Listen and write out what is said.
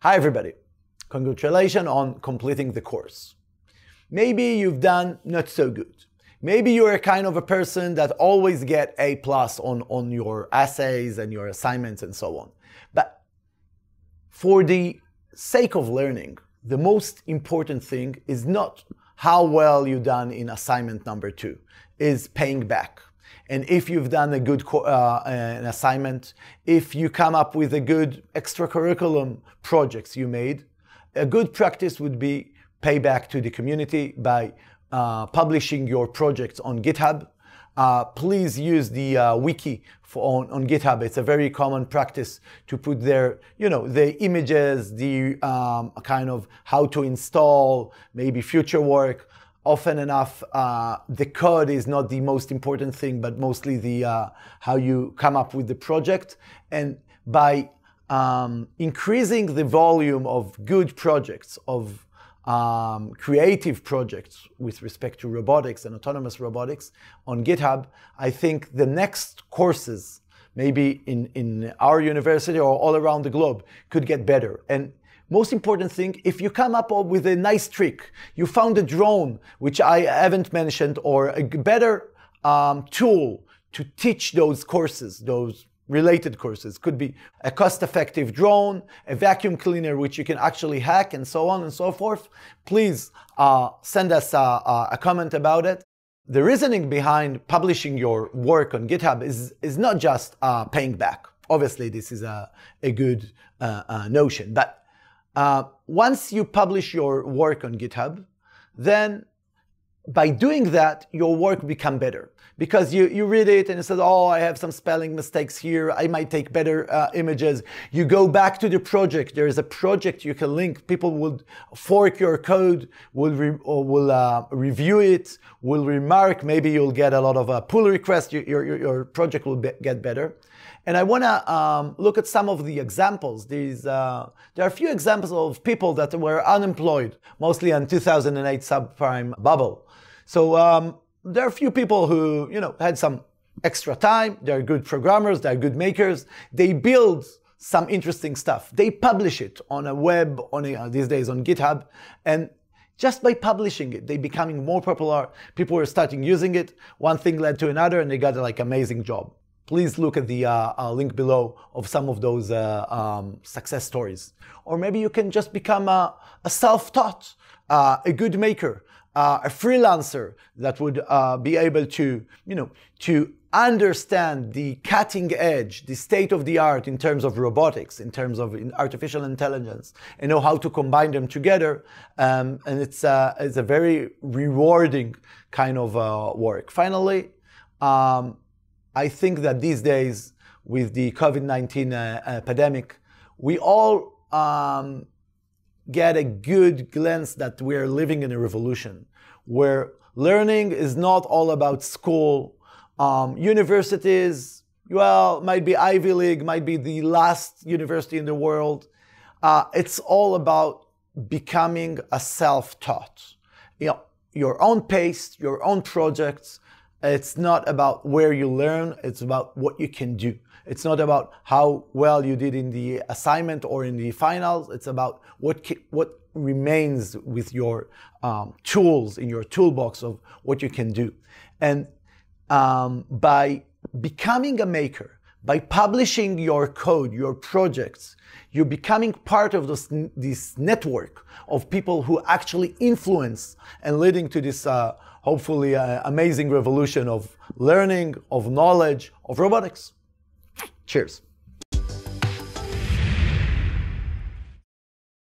Hi everybody, congratulations on completing the course. Maybe you've done not so good. Maybe you're a kind of a person that always get A+ on your essays and your assignments and so on. But for the sake of learning, the most important thing is not how well you've done in assignment number 2, is paying back. And if you've done a good an assignment, if you come up with a good extracurriculum projects you made, a good practice would be pay back to the community by publishing your projects on GitHub. Please use the wiki on GitHub. It's a very common practice to put there, the images, the kind of how to install, maybe future work. Often enough, the code is not the most important thing, but mostly the how you come up with the project. And by increasing the volume of good projects, of creative projects with respect to robotics and autonomous robotics on GitHub, I think the next courses, maybe in our university or all around the globe, could get better. And most important thing, if you come up with a nice trick, you found a drone, which I haven't mentioned, or a better tool to teach those courses, those related courses. Could be a cost-effective drone, a vacuum cleaner, which you can actually hack, and so on and so forth. Please send us a comment about it. The reasoning behind publishing your work on GitHub is not just paying back. Obviously, this is a good notion, but once you publish your work on GitHub, then by doing that, your work becomes better. Because you read it and you say, oh, I have some spelling mistakes here, I might take better images. You go back to the project, there is a project you can link, people will fork your code, will review it, will remark, maybe you'll get a lot of pull requests, your project will get better. And I want to look at some of the examples. There are a few examples of people that were unemployed, mostly in 2008 subprime bubble. So there are a few people who had some extra time. They're good programmers. They're good makers. They build some interesting stuff. They publish it on a web, these days on GitHub, and just by publishing it, they becoming more popular. People were starting using it. One thing led to another, and they got like amazing job. Please look at the link below of some of those success stories. Or maybe you can just become a self-taught, a good maker, a freelancer that would be able to understand the cutting edge, the state of the art in terms of robotics, in terms of artificial intelligence, and know how to combine them together. And it's a very rewarding kind of work. Finally, I think that these days, with the COVID-19 epidemic, we all get a good glance that we are living in a revolution, where learning is not all about school. Universities, well, might be Ivy League, might be the last university in the world. It's all about becoming a self-taught. Your own pace, your own projects. It's not about where you learn, it's about what you can do. It's not about how well you did in the assignment or in the finals. It's about what remains with your tools, in your toolbox of what you can do. And by becoming a maker, by publishing your code, your projects, you're becoming part of this network of people who actually influence and leading to this hopefully amazing revolution of learning, of knowledge, of robotics. Cheers.